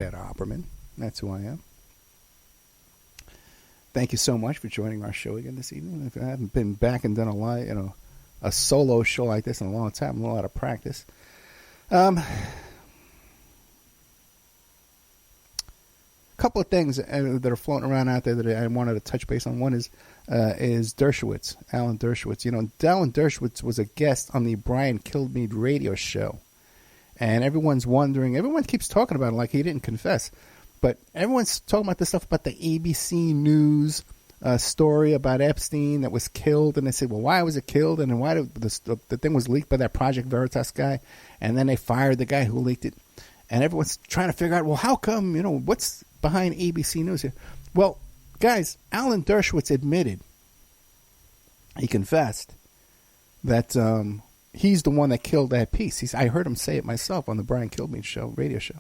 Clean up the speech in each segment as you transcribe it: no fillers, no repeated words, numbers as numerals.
Ed Opperman. That's who I am. Thank you so much for joining our show again this evening. If I haven't been back and done a solo show like this in a long time, a lot of practice. A couple of things that are floating around out there that I wanted to touch base on. One is Dershowitz, Alan Dershowitz. Alan Dershowitz was a guest on the Brian Kilmeade radio show. And everyone's wondering, everyone keeps talking about it like he didn't confess. But everyone's talking about this stuff about the ABC News story about Epstein that was killed. And they say, well, why was it killed? And then why did the thing was leaked by that Project Veritas guy? And then they fired the guy who leaked it. And everyone's trying to figure out, well, how come, what's behind ABC News here? Well, guys, Alan Dershowitz admitted, he confessed, that he's the one that killed that piece. I heard him say it myself on the Brian Kilmeade show, radio show.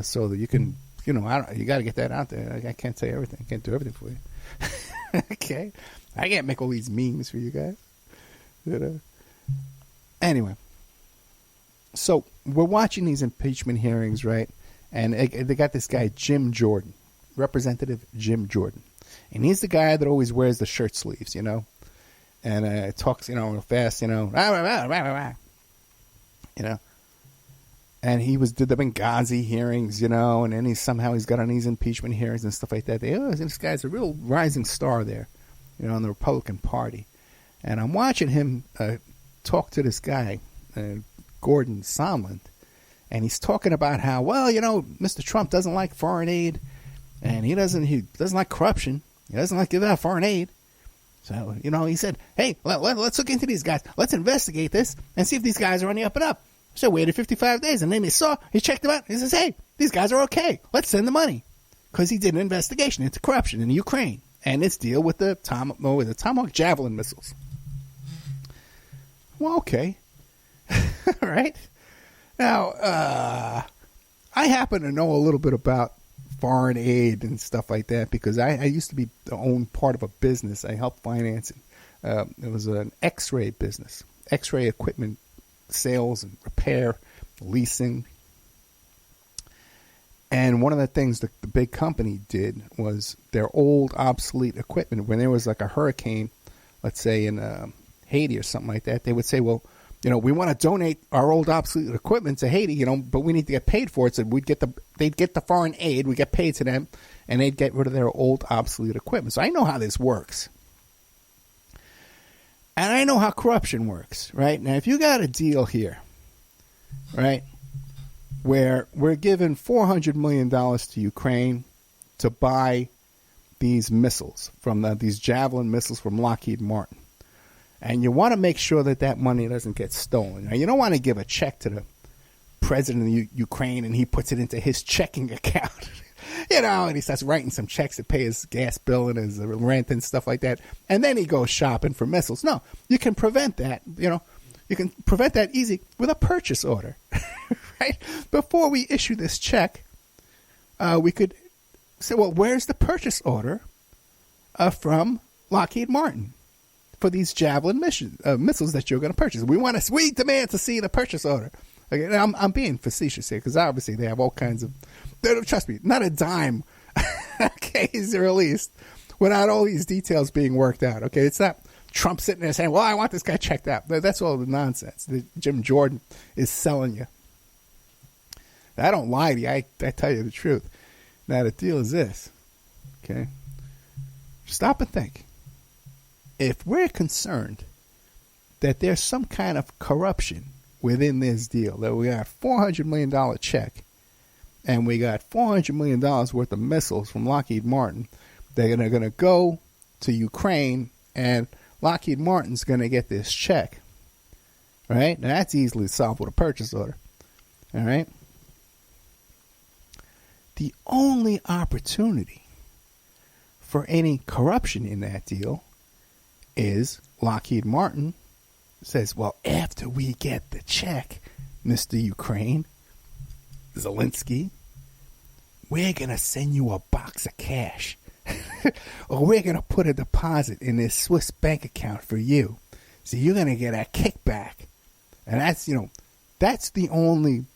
So that you can, you got to get that out there. I can't say everything. I can't do everything for you. Okay. I can't make all these memes for you guys. Anyway. So we're watching these impeachment hearings, right? And they got this guy, Jim Jordan, Representative Jim Jordan. And he's the guy that always wears the shirt sleeves, and talks, real fast, And he did the Benghazi hearings, and then he's got on these impeachment hearings and stuff like that. This guy's a real rising star there, in the Republican Party. And I'm watching him talk to this guy, Gordon Sondland, and he's talking about how, Mr. Trump doesn't like foreign aid, and he doesn't like corruption. He doesn't like giving out foreign aid. So, he said, hey, let's look into these guys. Let's investigate this and see if these guys are on the up and up. So waited 55 days, and then he checked them out. He says, hey, these guys are okay. Let's send the money. Because he did an investigation into corruption in Ukraine and its deal with the Tomahawk Javelin missiles. Well, okay. All right. Now, I happen to know a little bit about foreign aid and stuff like that because I used to own part of a business. I helped finance it. It was an X-ray business, X-ray equipment sales and repair, leasing. And one of the things that the big company did was their old obsolete equipment. When there was like a hurricane, let's say in Haiti or something like that, they would say, well, we want to donate our old obsolete equipment to Haiti, but we need to get paid for it. So they'd get the foreign aid, we get paid to them, and they'd get rid of their old obsolete equipment. So I know how this works. And I know how corruption works, right? Now, if you got a deal here, right, where we're giving $400 million to Ukraine to buy these missiles, these Javelin missiles from Lockheed Martin, and you want to make sure that money doesn't get stolen. Now, you don't want to give a check to the president of Ukraine and he puts it into his checking account. And he starts writing some checks to pay his gas bill and his rent and stuff like that. And then he goes shopping for missiles. No, you can prevent that. You can prevent that easy with a purchase order, right? Before we issue this check, we could say, well, where's the purchase order from Lockheed Martin for these Javelin missiles that you're going to purchase? We demand to see the purchase order. Okay, I'm being facetious here because obviously they have all kinds of. Trust me, not a dime. Okay, is released without all these details being worked out. Okay, it's not Trump sitting there saying, "Well, I want this guy checked out." That's all the nonsense that Jim Jordan is selling you. I don't lie to you. I tell you the truth. Now the deal is this. Okay, stop and think. If we're concerned that there's some kind of corruption within this deal, that we got a $400 million check and we got $400 million worth of missiles from Lockheed Martin, they're going to go to Ukraine and Lockheed Martin's going to get this check. All right? Now that's easily solved with a purchase order. All right? The only opportunity for any corruption in that deal is Lockheed Martin says, well, after we get the check, Mr. Ukraine, Zelensky, we're going to send you a box of cash. Or we're going to put a deposit in this Swiss bank account for you. So you're going to get a kickback. And that's the only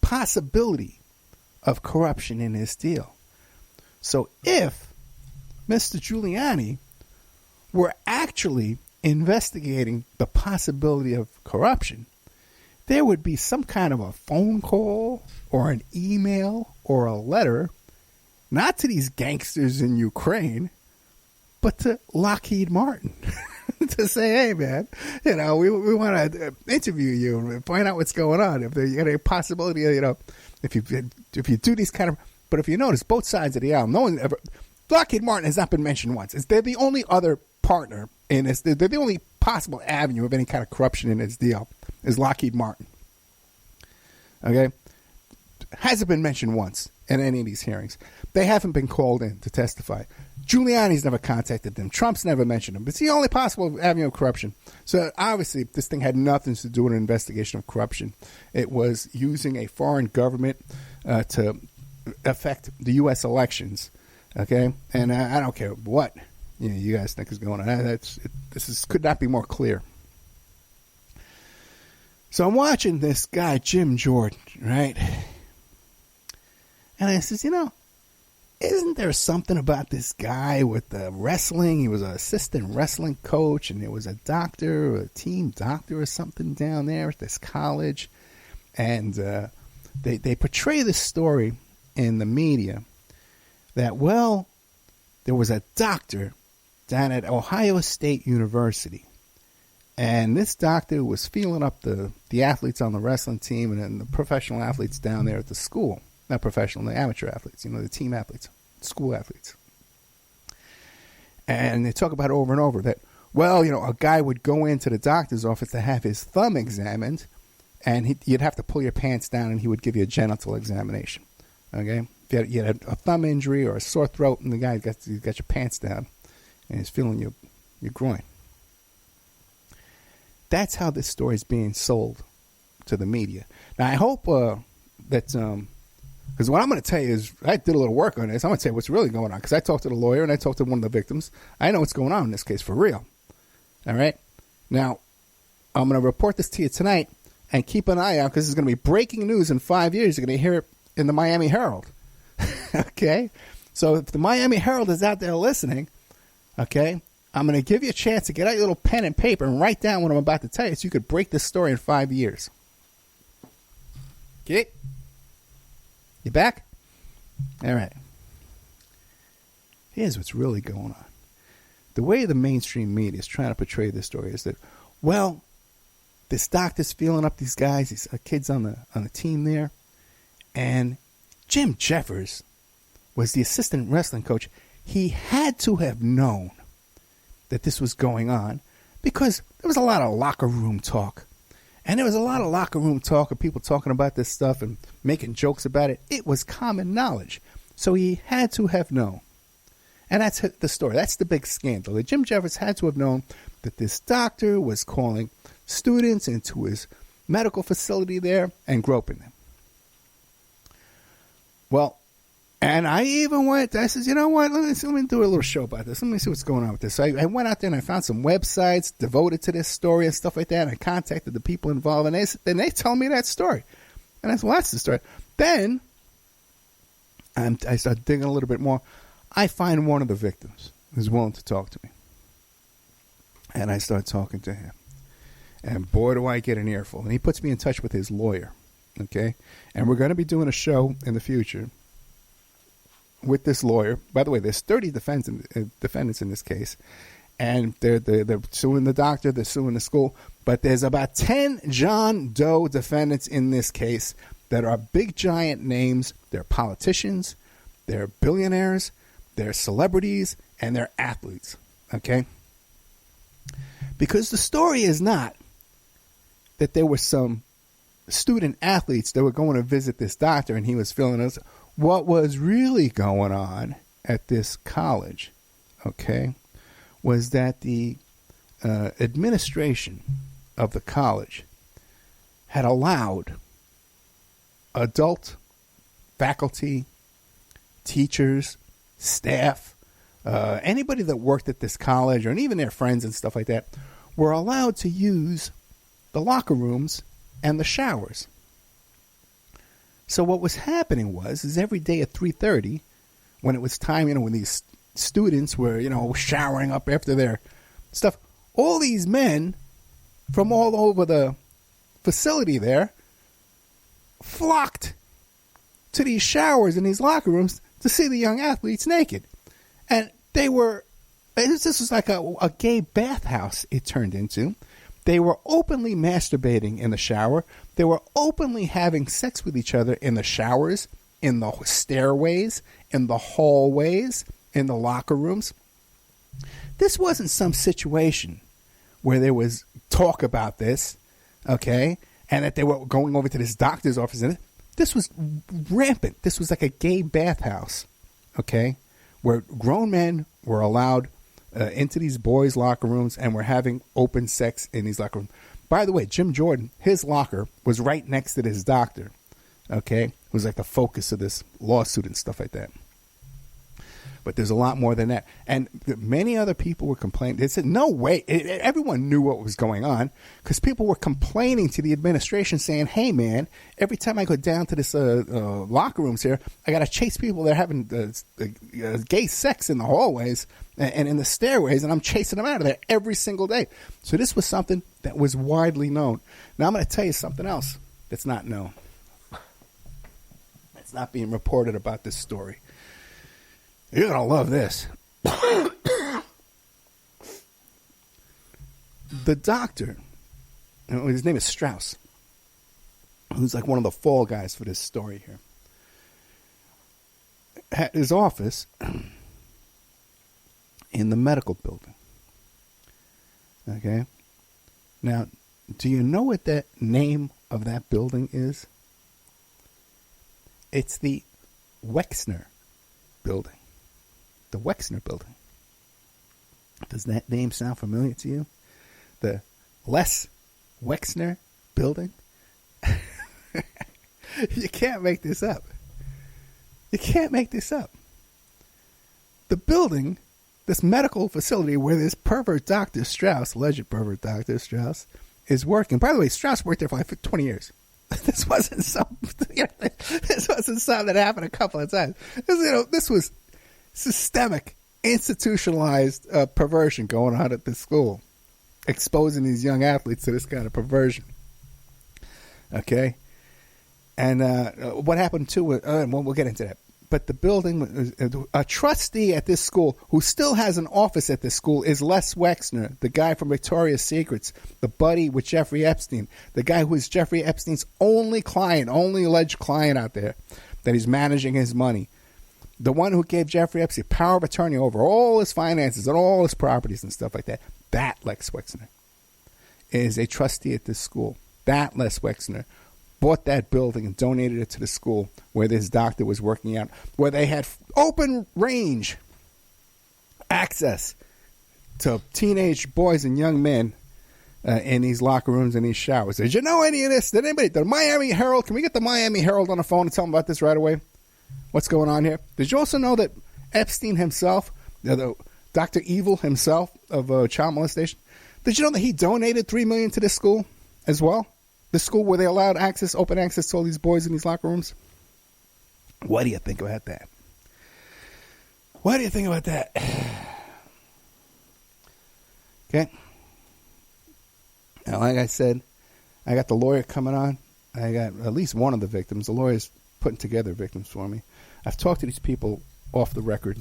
possibility of corruption in this deal. So if Mr. Giuliani were actually investigating the possibility of corruption, there would be some kind of a phone call or an email or a letter, not to these gangsters in Ukraine, but to Lockheed Martin to say, hey, man, we want to interview you and find out what's going on. If there's any possibility, if you do these kind of, but if you notice, both sides of the aisle, no one ever, Lockheed Martin has not been mentioned once. They're the only other partner in this. They're the only possible avenue of any kind of corruption in this deal is Lockheed Martin. Okay? Hasn't been mentioned once in any of these hearings. They haven't been called in to testify. Giuliani's never contacted them. Trump's never mentioned them. It's the only possible avenue of corruption. So obviously, this thing had nothing to do with an investigation of corruption. It was using a foreign government to affect the U.S. elections. Okay? And I don't care what you guys think is going on. Could not be more clear. So I'm watching this guy, Jim Jordan, right? And I says, isn't there something about this guy with the wrestling? He was an assistant wrestling coach, and there was a doctor, or a team doctor or something down there at this college. And they portray this story in the media that, well, there was a doctor down at Ohio State University. And this doctor was feeling up the athletes on the wrestling team and then the professional athletes down there at the school. Not professional, the amateur athletes, the team athletes, school athletes. And they talk about it over and over that, well, a guy would go into the doctor's office to have his thumb examined, and you'd have to pull your pants down, and he would give you a genital examination. Okay? If you had a thumb injury or a sore throat, and the guy got your pants down, and he's feeling your groin. That's how this story is being sold to the media. Now, I hope that, because what I'm going to tell you is, I did a little work on this. I'm going to tell you what's really going on, because I talked to the lawyer and I talked to one of the victims. I know what's going on in this case for real. All right? Now, I'm going to report this to you tonight, and keep an eye out, because it's going to be breaking news in 5 years. You're going to hear it in the Miami Herald. Okay? So if the Miami Herald is out there listening, okay, I'm going to give you a chance to get out your little pen and paper and write down what I'm about to tell you so you could break this story in 5 years. Okay? You back? All right. Here's what's really going on. The way the mainstream media is trying to portray this story is that, well, this doctor's feeling up these guys, these kids on the team there, and Jim Jeffers was the assistant wrestling coach. He had to have known that this was going on because there was a lot of locker room talk. And there was a lot of locker room talk of people talking about this stuff and making jokes about it. It was common knowledge. So he had to have known. And that's the story. That's the big scandal. That Jim Jeffers had to have known that this doctor was calling students into his medical facility there and groping them. Well, and I even went, I said, you know what, let me do a little show about this. Let me see what's going on with this. So I went out there and I found some websites devoted to this story and stuff like that. And I contacted the people involved, and they told me that story. And I said, well, that's the story. Then I started digging a little bit more. I find one of the victims who's willing to talk to me. And I start talking to him. And boy, do I get an earful. And he puts me in touch with his lawyer. Okay? And we're going to be doing a show in the future with this lawyer. By the way, there's 30 defendants in this case, and they're suing the doctor, they're suing the school, but there's about 10 John Doe defendants in this case that are big giant names. They're politicians, they're billionaires, they're celebrities, and they're athletes. Okay? Because the story is not that there were some student athletes that were going to visit this doctor and he was feeling us. What was really going on at this college, okay, was that the administration of the college had allowed adult faculty, teachers, staff, anybody that worked at this college, or even their friends and stuff like that, were allowed to use the locker rooms and the showers. So what was happening is every day at 3:30, when it was time, when these students were, showering up after their stuff, all these men from all over the facility there flocked to these showers in these locker rooms to see the young athletes naked. And this was like a gay bathhouse it turned into. They were openly masturbating in the shower. They were openly having sex with each other in the showers, in the stairways, in the hallways, in the locker rooms. This wasn't some situation where there was talk about this, okay, and that they were going over to this doctor's office. And this was rampant. This was like a gay bathhouse, okay, where grown men were allowed into these boys' locker rooms and were having open sex in these locker rooms. By the way, Jim Jordan, his locker was right next to this doctor, okay? It was like the focus of this lawsuit and stuff like that. But there's a lot more than that. And many other people were complaining. They said, no way. Everyone knew what was going on because people were complaining to the administration saying, hey, man, every time I go down to this locker rooms here, I got to chase people that are having gay sex in the hallways and in the stairways, and I'm chasing them out of there every single day. So this was something that was widely known. Now I'm going to tell you something else that's not known. It's not being reported about this story. You're going to love this. The doctor, his name is Strauss, who's like one of the fall guys for this story here, had his office in the medical building. Okay? Now, do you know what the name of that building is? It's the Wexner building. The Wexner building. Does that name sound familiar to you? The Les Wexner building? You can't make this up. You can't make this up. The building, this medical facility where this pervert Dr. Strauss, alleged pervert Dr. Strauss, is working. By the way, Strauss worked there for like 20 years. This wasn't something that happened a couple of times. This was systemic, institutionalized perversion going on at this school, exposing these young athletes to this kind of perversion. Okay? And what happened to it, we'll get into that. But the building, a trustee at this school who still has an office at this school is Les Wexner, the guy from Victoria's Secrets, the buddy with Jeffrey Epstein, the guy who is Jeffrey Epstein's only client, only alleged client out there that he's managing his money. The one who gave Jeffrey Epstein power of attorney over all his finances and all his properties and stuff like that. That Les Wexner is a trustee at this school. That Les Wexner bought that building and donated it to the school where this doctor was working out, where they had open range access to teenage boys and young men in these locker rooms and these showers. Did you know any of this? Did anybody? The Miami Herald? Can we get the Miami Herald on the phone and tell them about this right away? What's going on here? Did you also know that Epstein himself, Dr. Evil himself of child molestation, did you know that he donated $3 million to this school as well? The school where they allowed open access to all these boys in these locker rooms? What do you think about that? What do you think about that? Okay. Now, like I said, I got the lawyer coming on. I got at least one of the victims. The lawyer's putting together victims for me. I've talked to these people off the record,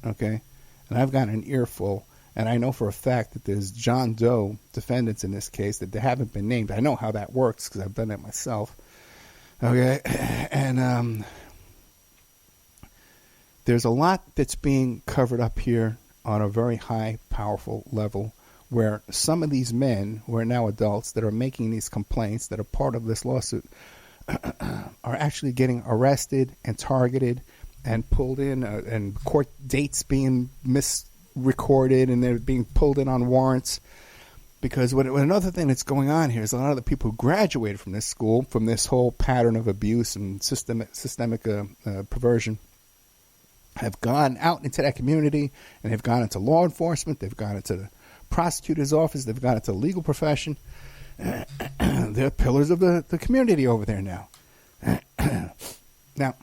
okay? And I've gotten an earful, and I know for a fact that there's John Doe defendants in this case that they haven't been named. I know how that works because I've done that myself, okay? And there's a lot that's being covered up here on a very high, powerful level where some of these men who are now adults that are making these complaints that are part of this lawsuit are actually getting arrested and targeted and pulled in, and court dates being misrecorded, and they're being pulled in on warrants. Because another thing that's going on here is a lot of the people who graduated from this school, from this whole pattern of abuse and systemic perversion, have gone out into that community, and they've gone into law enforcement, they've gone into the prosecutor's office, they've gone into the legal profession. They're pillars of the community over there now. Now,